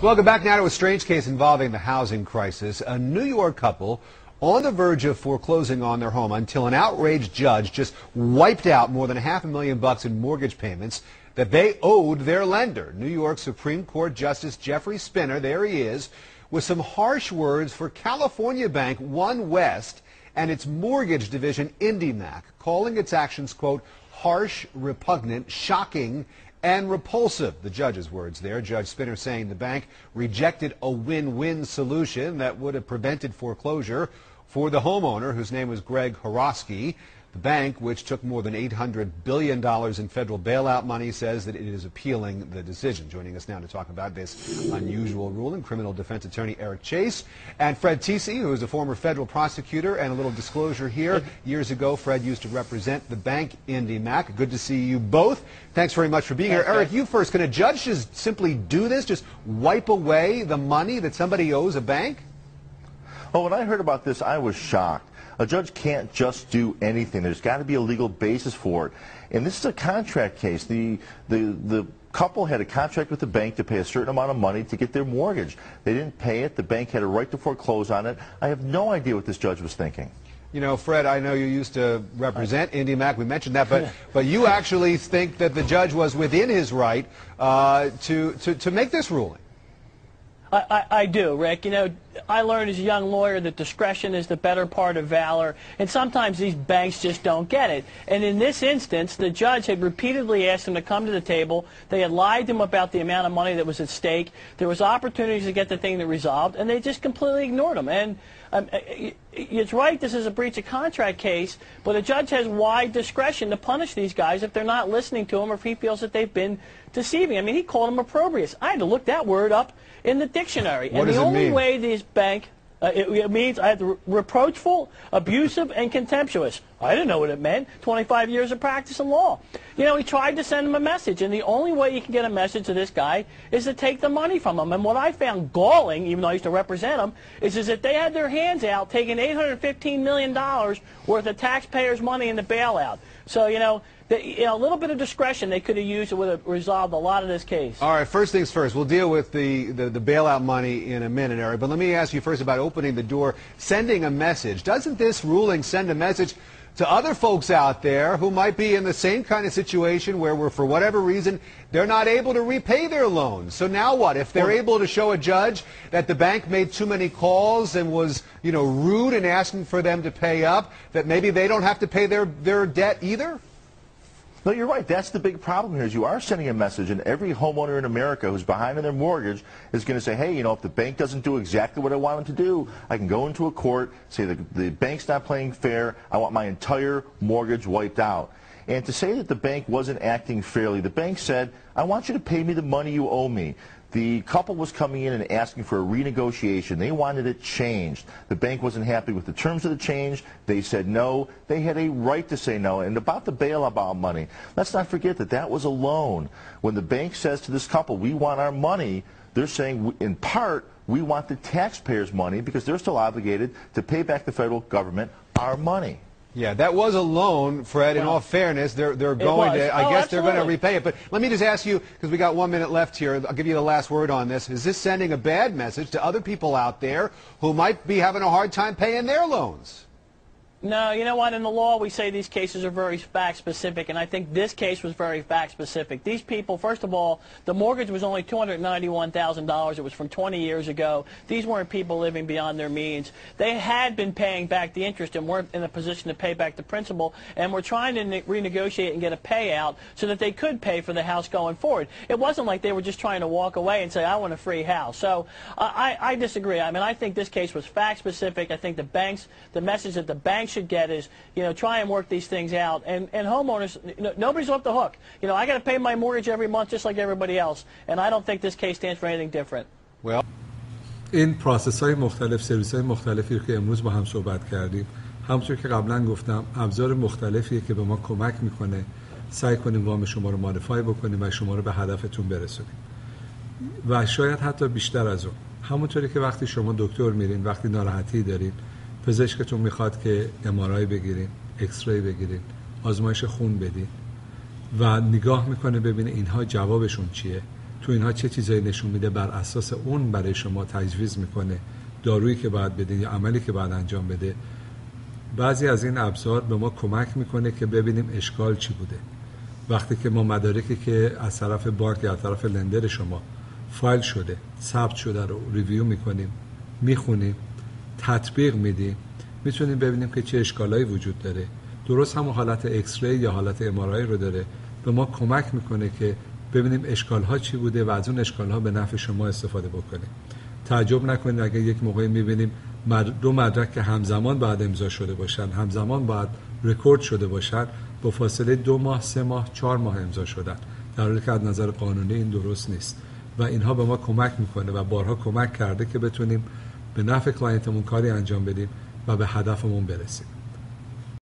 Welcome back now to a strange case involving the housing crisis. A New York couple on the verge of foreclosing on their home until an outraged judge just wiped out more than $500,000 in mortgage payments that they owed their lender. New York Supreme Court Justice Jeffrey Spinner, there he is, with some harsh words for California bank One West and its mortgage division IndyMac, calling its actions, quote, harsh, repugnant, shocking, and repulsive. The judge's words there. Judge Spinner saying the bank rejected a win-win solution that would have prevented foreclosure for the homeowner, whose name was Greg Horowski. The bank, which took more than $800 billion in federal bailout money, says that it is appealing the decision. Joining us now to talk about this unusual ruling, criminal defense attorney Eric Chase and Fred Tisi, who is a former federal prosecutor. And a little disclosure here. Years ago, Fred used to represent the bank IndyMac. Good to see you both. Thanks very much for being here. Eric, you first. Can a judge just simply do this, just wipe away the money that somebody owes a bank? Well, when I heard about this, I was shocked. A judge can't just do anything. There's got to be a legal basis for it. And this is a contract case. The couple had a contract with the bank to pay a certain amount of money to get their mortgage. They didn't pay it. The bank had a right to foreclose on it. I have no idea what this judge was thinking. You know, Fred, I know you used to represent IndyMac. We mentioned that, but you actually think that the judge was within his right to make this ruling. I do, Rick. You know, I learned as a young lawyer that discretion is the better part of valor, and sometimes these banks just don't get it. And in this instance, the judge had repeatedly asked them to come to the table. They had lied to him about the amount of money that was at stake. There was opportunities to get the thing resolved, and they just completely ignored them. And it's right, this is a breach of contract case, but a judge has wide discretion to punish these guys if they're not listening to him or if he feels that they've been deceiving. I mean, he called them opprobrious. I had to look that word up in the dictionary. What and does the it only mean? way these bank, it means I had reproachful, abusive, and contemptuous. I didn't know what it meant. 25 years of practice in law. You know, he tried to send him a message, and the only way you can get a message to this guy is to take the money from him. And what I found galling, even though I used to represent him, is that they had their hands out taking $815 million worth of taxpayers' money in the bailout. So, you know, a little bit of discretion they could have used, it would have resolved a lot of this case. All right, first things first. We'll deal with the bailout money in a minute, Eric. But let me ask you first about opening the door, sending a message. Doesn't this ruling send a message to other folks out there who might be in the same kind of situation where for whatever reason, they're not able to repay their loans? So now what? If they're able to show a judge that the bank made too many calls and was, you know, rude in asking for them to pay up, that maybe they don't have to pay their debt either? No, you're right. That's the big problem here is you are sending a message, and every homeowner in America who's behind on their mortgage is going to say, hey, you know, if the bank doesn't do exactly what I want them to do, I can go into a court, say the bank's not playing fair, I want my entire mortgage wiped out. And to say that the bank wasn't acting fairly, the bank said, I want you to pay me the money you owe me. The couple was coming in and asking for a renegotiation. They wanted it changed. The bank wasn't happy with the terms of the change. They said no. They had a right to say no. And about the bailout money, let's not forget that that was a loan. When the bank says to this couple, we want our money, they're saying, in part, we want the taxpayers' money because they're still obligated to pay back the federal government our money. Yeah, that was a loan, Fred. In all fairness, they're going to, I guess they're going to repay it. But let me just ask you, because we got 1 minute left here, I'll give you the last word on this. Is this sending a bad message to other people out there who might be having a hard time paying their loans? No, you know what? In the law, we say these cases are very fact-specific, and I think this case was very fact-specific. These people, first of all, the mortgage was only $291,000. It was from 20 years ago. These weren't people living beyond their means. They had been paying back the interest and weren't in a position to pay back the principal, and were trying to renegotiate and get a payout so that they could pay for the house going forward. It wasn't like they were just trying to walk away and say, I want a free house. So I disagree. I mean, I think this case was fact-specific. I think the message that the banks should get is, you know, try and work these things out. And homeowners, nobody's off the hook. You know, I got to pay my mortgage every month just like everybody else. And I don't think this case stands for anything different. Well, این پروسس‌های مختلف، سرویس‌های مختلفی که امروز با هم صحبت کردیم، همونطور که قبلا گفتم، ابزار مختلفیه که به ما کمک میکنه سعی کنیم وام شما رو مودیفای بکنیم و شما رو به هدفتون برسونیم. و شاید حتی بیشتر از اون. همونطوری که وقتی شما دکتر میرین، وقتی ناراحتی دارین، پزشکتون میخواد که MRI بگیرین، اکسری بگیرین، آزمایش خون بدین و نگاه میکنه ببینه اینها جوابشون چیه تو اینها چه چیزایی نشون میده، بر اساس اون برای شما تجویز میکنه دارویی که باید بدین یا عملی که باید انجام بده. بعضی از این ابزار به ما کمک میکنه که ببینیم اشکال چی بوده. وقتی که ما مدارکی که از طرف بانک یا از طرف لندر شما فایل شده، ثبت شده رو ریویو میکنیم، میخونیم، تطبیق میدیم، میتونیم ببینیم که چه اشکالایی وجود داره. درست همون حالت ایکس ری یا حالت ام آر آی رو داره. به ما کمک میکنه که ببینیم اشکال‌ها چی بوده و از اون اشکال‌ها به نفع شما استفاده بکنیم. تعجب نکنید اگه یک موقعی می‌بینیم دو مدرک که همزمان باید امضا شده باشن، همزمان باید رکورد شده باشن، با فاصله 2 ماه، 3 ماه، 4 ماه امضا شدن، در حالی که از نظر قانونی این درست نیست. و اینها به ما کمک میکنه و بارها کمک کرده که بتونیم به نفع کلاینتمون کاری انجام بدیم و به هدفمون برسیم.